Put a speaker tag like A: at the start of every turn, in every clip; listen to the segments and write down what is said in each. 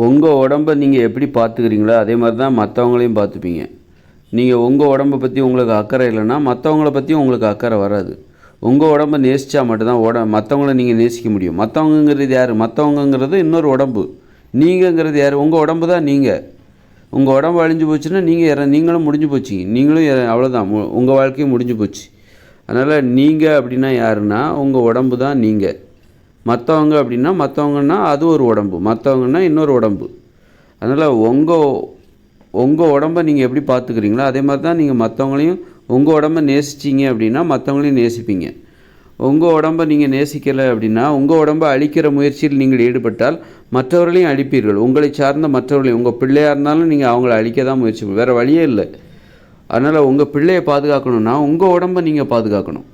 A: உங்கள் உடம்பை நீங்கள் எப்படி பார்த்துக்கிறீங்களோ அதே மாதிரி தான் மற்றவங்களையும் பார்த்துப்பீங்க. நீங்கள் உங்கள் உடம்பை பற்றி உங்களுக்கு அக்கறை இல்லைன்னா மற்றவங்கள பற்றியும் உங்களுக்கு அக்கறை வராது. உங்கள் உடம்பை நேசித்தா மட்டும்தான் மற்றவங்கள நீங்கள் நேசிக்க முடியும். மற்றவங்கங்கிறது யார்? மற்றவங்கங்கிறது இன்னொரு உடம்பு. நீங்கங்கிறது யார்? உங்கள் உடம்பு தான் நீங்கள். உங்கள் உடம்பு அழிஞ்சு போச்சுன்னா நீங்களும் முடிஞ்சு போச்சிங்க. நீங்களும் அவ்வளோதான், உங்கள் வாழ்க்கையும் முடிஞ்சு போச்சு. அதனால் நீங்கள் அப்படின்னா யாருன்னா உங்கள் உடம்பு தான் நீங்கள். மற்றவங்க அப்படின்னா மற்றவங்கன்னா அது ஒரு உடம்பு, மற்றவங்கன்னா இன்னொரு உடம்பு. அதனால் உங்கள் உடம்பை நீங்கள் எப்படி பார்த்துக்கிறீங்களோ அதே மாதிரி தான் நீங்கள் மற்றவங்களையும் உங்கள் உடம்பை நேசிச்சிங்க அப்படின்னா மற்றவங்களையும் நேசிப்பீங்க. உங்கள் உடம்பை நீங்கள் நேசிக்கலை அப்படின்னா உங்கள் உடம்பை அழிக்கிற முயற்சியில் நீங்கள் ஈடுபட்டால் மற்றவர்களையும் அழிப்பீர்கள். உங்களை சார்ந்த மற்றவர்களையும், உங்கள் பிள்ளையாக இருந்தாலும் நீங்கள் அவங்கள அழிக்க தான் முயற்சி, வேறு வழியே இல்லை. அதனால் உங்கள் பிள்ளையை பாதுகாக்கணுன்னா உங்கள் உடம்பை நீங்கள் பாதுகாக்கணும்.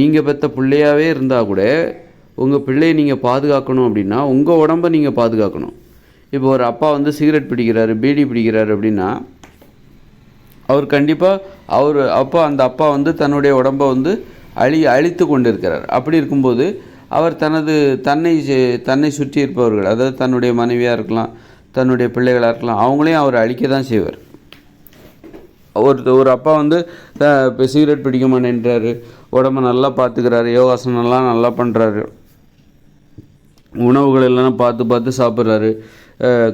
A: நீங்கள் பெற்ற பிள்ளையாகவே இருந்தால் கூட உங்கள் பிள்ளையை நீங்கள் பாதுகாக்கணும் அப்படின்னா உங்கள் உடம்பை நீங்கள் பாதுகாக்கணும். இப்போ ஒரு அப்பா வந்து சிகரெட் பிடிக்கிறாரு, பீடி பிடிக்கிறாரு அப்படின்னா அவர் கண்டிப்பாக அந்த அப்பா வந்து தன்னுடைய உடம்பை வந்து அழித்து கொண்டு இருக்கிறார். அப்படி இருக்கும்போது அவர் தன்னை சுற்றி இருப்பவர்கள், அதாவது தன்னுடைய மனைவியாக இருக்கலாம், தன்னுடைய பிள்ளைகளாக இருக்கலாம், அவங்களையும் அவர் அழிக்க தான் செய்வார். ஒரு அப்பா வந்து இப்போ சிகரெட் பிடிக்க மாட்டேன்றாரு, உடம்பை நல்லா பார்த்துக்கிறாரு, யோகாசனம்லாம் நல்லா பண்ணுறாரு, உணவுகள் எல்லாம் பார்த்து சாப்பிட்றாரு,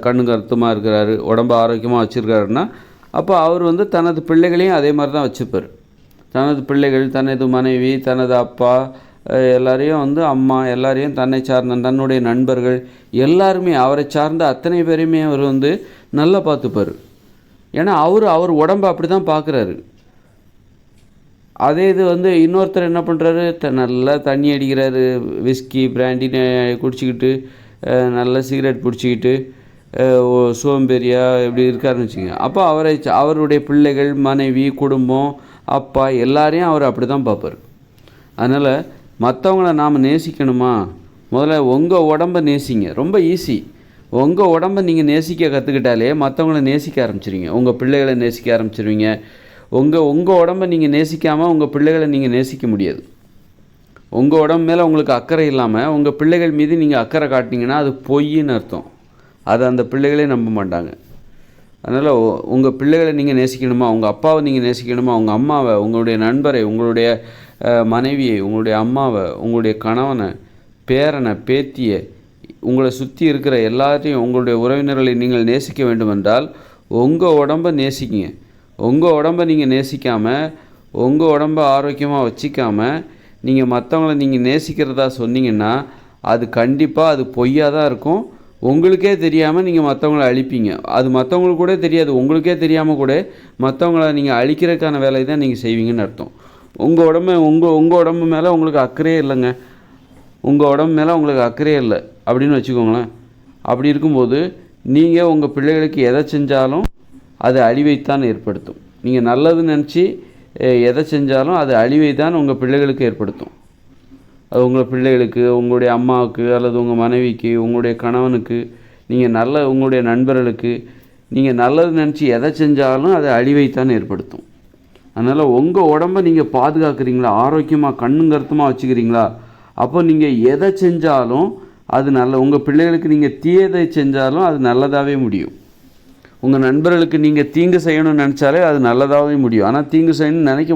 A: கண்ணு கருத்துமாக இருக்கிறாரு, உடம்பை ஆரோக்கியமாக வச்சுருக்காருன்னா அப்போ அவர் வந்து தனது பிள்ளைகளையும் அதே மாதிரி தான் வச்சுப்பார். தனது பிள்ளைகள், தனது மனைவி, தனது அப்பா, எல்லாரையும் வந்து அம்மா, எல்லாரையும் தன்னை சார்ந்த தன்னுடைய நண்பர்கள் எல்லாருமே அவரை சார்ந்த அத்தனை பேரையுமே அவர் வந்து நல்லா பார்த்துப்பார். ஏன்னா அவர் உடம்பை அப்படி தான் பார்க்குறாரு. அதே இது வந்து இன்னொருத்தர் என்ன பண்ணுறாரு, நல்லா தண்ணி அடிக்கிறாரு, விஸ்கி பிராண்டி குடிச்சிக்கிட்டு, நல்லா சிகரெட் பிடிச்சிக்கிட்டு, சோம்பேறியாக எப்படி இருக்காருன்னு வச்சுக்கோங்க. அப்போ அவருடைய பிள்ளைகள், மனைவி, குடும்பம், அப்பா எல்லாரையும் அவர் அப்படி தான் பார்ப்பார். அதனால் மற்றவங்கள நாம் நேசிக்கணுமா, முதல்ல உங்கள் உடம்பை நேசிங்க. ரொம்ப ஈஸி. உங்கள் உடம்பை நீங்கள் நேசிக்க கற்றுக்கிட்டாலே மற்றவங்கள நேசிக்க ஆரம்பிச்சிருவீங்க, உங்கள் பிள்ளைகளை நேசிக்க ஆரம்பிச்சிருவீங்க. உங்கள் உடம்பை நீங்கள் நேசிக்காமல் உங்கள் பிள்ளைகளை நீங்கள் நேசிக்க முடியாது. உங்கள் உடம்பு மேலே உங்களுக்கு அக்கறை இல்லாமல் உங்கள் பிள்ளைகள் மீது நீங்கள் அக்கறை காட்டினீங்கன்னா அது பொய்ன்னு அர்த்தம். அதை அந்த பிள்ளைகளே நம்ப மாட்டாங்க. அதனால் உங்கள் பிள்ளைகளை நீங்கள் நேசிக்கணுமா, உங்கள் அப்பாவை நீங்கள் நேசிக்கணுமா, உங்கள் அம்மாவை, உங்களுடைய நண்பரை, உங்களுடைய மனைவியை, உங்களுடைய அம்மாவை, உங்களுடைய கணவனை, பேரனை, பேத்தியை, உங்களை சுற்றி இருக்கிற எல்லாத்தையும், உங்களுடைய உறவினர்களை நீங்கள் நேசிக்க வேண்டுமென்றால் உங்கள் உடம்பை நேசிக்கிங்க. உங்கள் உடம்பை நீங்கள் நேசிக்காமல், உங்கள் உடம்பை ஆரோக்கியமாக வச்சிக்காமல் நீங்கள் மற்றவங்கள நீங்கள் நேசிக்கிறதா சொன்னீங்கன்னா அது கண்டிப்பாக அது பொய்யாக தான் இருக்கும். உங்களுக்கே தெரியாமல் நீங்கள் மற்றவங்கள அழிப்பீங்க. அது மற்றவங்களுக்கு கூட தெரியாது, உங்களுக்கே தெரியாமல் கூட மற்றவங்கள நீங்கள் அழிக்கிறதுக்கான வேலையை தான் நீங்கள் செய்வீங்கன்னு அர்த்தம். உங்கள் உடம்பு மேலே உங்களுக்கு அக்கறையே இல்லைங்க, உங்கள் உடம்பு மேலே உங்களுக்கு அக்கறையே இல்லை அப்படின்னு வச்சுக்கோங்களேன். அப்படி இருக்கும்போது நீங்கள் உங்கள் பிள்ளைகளுக்கு எதை செஞ்சாலும் அது அழிவைத்தான் ஏற்படுத்தும். நீங்கள் நல்லதுன்னு நினச்சி எதை செஞ்சாலும் அது அழிவை தான் உங்கள் பிள்ளைகளுக்கு ஏற்படுத்தும். அது உங்கள் பிள்ளைகளுக்கு, உங்களுடைய அம்மாவுக்கு, அல்லது உங்கள் மனைவிக்கு, உங்களுடைய கணவனுக்கு, உங்களுடைய நண்பர்களுக்கு நீங்கள் நல்லது நினச்சி எதை செஞ்சாலும் அது அழிவைத்தான் ஏற்படுத்தும். அதனால் உங்கள் உடம்பை நீங்கள் பாதுகாக்கிறீங்களா, ஆரோக்கியமாக கண்ணும் கருத்துமாக வச்சுக்கிறீங்களா, அப்போ நீங்கள் எதை செஞ்சாலும் அது உங்கள் பிள்ளைகளுக்கு நீங்கள் தீயதை செஞ்சாலும் அது நல்லதாகவே முடியும். உங்கள் நண்பர்களுக்கு நீங்கள் தீங்கு செய்யணும்னு நினச்சாலே அது நல்லதாகவே முடியும். ஆனால் தீங்கு செய்யணும்னு நினைக்க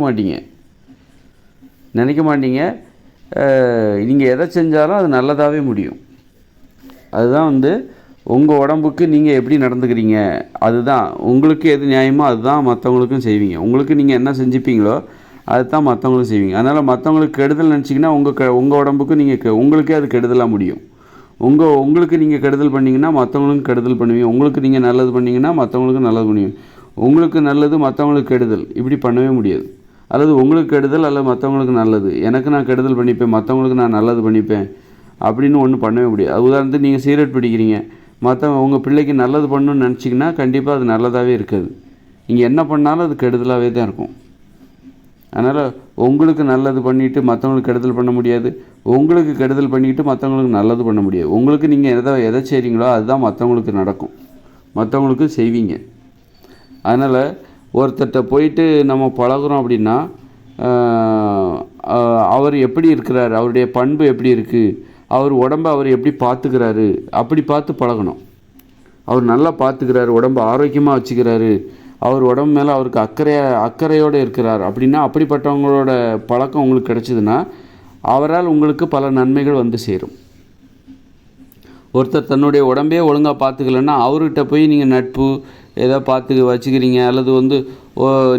A: மாட்டீங்க. நீங்கள் எதை செஞ்சாலும் அது நல்லதாகவே முடியும். அதுதான் வந்து உங்கள் உடம்புக்கு நீங்கள் எப்படி நடந்துக்கிறீங்க, அதுதான் உங்களுக்கு எது நியாயமோ அதுதான் மற்றவங்களுக்கும் செய்வீங்க. உங்களுக்கு நீங்கள் என்ன செஞ்சுப்பீங்களோ அதுதான் மற்றவங்களுக்கும் செய்வீங்க. அதனால் மற்றவங்களுக்கு கெடுதல் நினச்சிங்கன்னா உங்கள் உடம்புக்கு உங்களுக்கே அது கெடுதலாக முடியும். உங்களுக்கு நீங்கள் கெடுதல் பண்ணிங்கன்னா மற்றவங்களுக்கும் கெடுதல் பண்ணுவீங்க. உங்களுக்கு நீங்கள் நல்லது பண்ணிங்கன்னா மற்றவங்களுக்கும் நல்லது பண்ணுவீங்க. உங்களுக்கு நல்லது மற்றவங்களுக்கு கெடுதல் இப்படி பண்ணவே முடியாது. அல்லது உங்களுக்கு கெடுதல் அல்லது மற்றவங்களுக்கு நல்லது, எனக்கு நான் கெடுதல் பண்ணிப்பேன், மற்றவங்களுக்கு நான் நல்லது பண்ணிப்பேன் அப்படின்னு ஒன்றும் பண்ணவே முடியாது. அது உதாரணத்துக்கு நீங்கள் சிகரெட் பிடிக்கிறீங்க, உங்கள் பிள்ளைக்கு நல்லது பண்ணணும்னு நினச்சிங்கன்னா கண்டிப்பாக அது நல்லதாகவே இருக்காது. நீங்கள் என்ன பண்ணாலும் அது கெடுதலாகவே தான் இருக்கும். அதனால் உங்களுக்கு நல்லது பண்ணிவிட்டு மற்றவங்களுக்கு கெடுதல் பண்ண முடியாது, உங்களுக்கு கெடுதல் பண்ணிக்கிட்டு மற்றவங்களுக்கு நல்லது பண்ண முடியாது. உங்களுக்கு நீங்கள் எதை செய்கிறீங்களோ அதுதான் மற்றவங்களுக்கு நடக்கும், மற்றவங்களுக்கு செய்வீங்க. அதனால் ஒருத்தர்கிட்ட போயிட்டு நம்ம பழகுறோம் அப்படின்னா அவர் எப்படி இருக்கிறார், அவருடைய பண்பு எப்படி இருக்குது, அவர் உடம்பை அவர் எப்படி பார்த்துக்கிறாரு அப்படி பார்த்து பழகணும். அவர் நல்லா பார்த்துக்கிறாரு, உடம்பை ஆரோக்கியமாக வச்சுக்கிறாரு, அவர் உடம்பு மேலே அவருக்கு அக்கறையோடு இருக்கிறார் அப்படின்னா, அப்படிப்பட்டவங்களோட பழக்கம் உங்களுக்கு கிடச்சிதுன்னா அவரால் உங்களுக்கு பல நன்மைகள் வந்து சேரும். ஒருத்தர் தன்னுடைய உடம்பே ஒழுங்காக பார்த்துக்கலன்னா அவர்கிட்ட போய் நீங்கள் நட்பு ஏதோ பார்த்து வச்சுக்கிறீங்க, அல்லது வந்து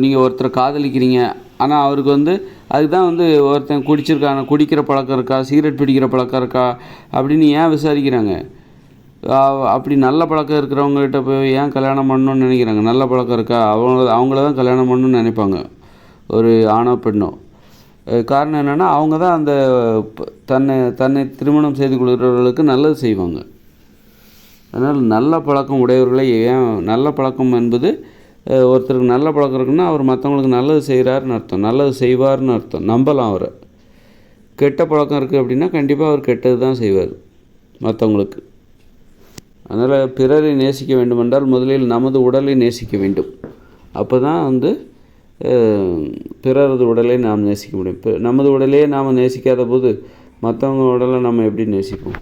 A: நீங்கள் ஒருத்தரை காதலிக்கிறீங்க, ஆனால் அவருக்கு வந்து அதுதான் வந்து ஒருத்தன் குடிக்கிற பழக்கம் இருக்கா, சிகரெட் பிடிக்கிற பழக்கம் இருக்கா அப்படின்னு ஏன் விசாரிக்கிறாங்க? அப்படி நல்ல பழக்கம் இருக்கிறவங்ககிட்ட போய் ஏன் கல்யாணம் பண்ணணும்னு நினைக்கிறாங்க? நல்ல பழக்கம் இருக்கா, அவங்கள தான் கல்யாணம் பண்ணணும்னு நினைப்பாங்க, ஒரு ஆணோ பெண்ணோ. காரணம் என்னென்னா அவங்க தான் அந்த தன்னை திருமணம் செய்து கொள்கிறவர்களுக்கு நல்லது செய்வாங்க. அதனால் நல்ல பழக்கம் உடையவர்களை ஏன் நல்ல பழக்கம் என்பது ஒருத்தருக்கு நல்ல பழக்கம் இருக்குன்னா அவர் மற்றவங்களுக்கு நல்லது செய்கிறாருன்னு அர்த்தம், நல்லது செய்வார்னு அர்த்தம், நம்பலாம் அவரை. கெட்ட பழக்கம் இருக்குது அப்படின்னா கண்டிப்பாக அவர் கெட்டது தான் செய்வார் மற்றவங்களுக்கு. அதனால் பிறரை நேசிக்க வேண்டுமென்றால் முதலில் நமது உடலை நேசிக்க வேண்டும். அப்போ தான் வந்து பிறரது உடலை நாம் நேசிக்க முடியும். நமது உடலையே நாம் நேசிக்காத போது மற்றவங்க உடலை நம்ம எப்படி நேசிப்போம்?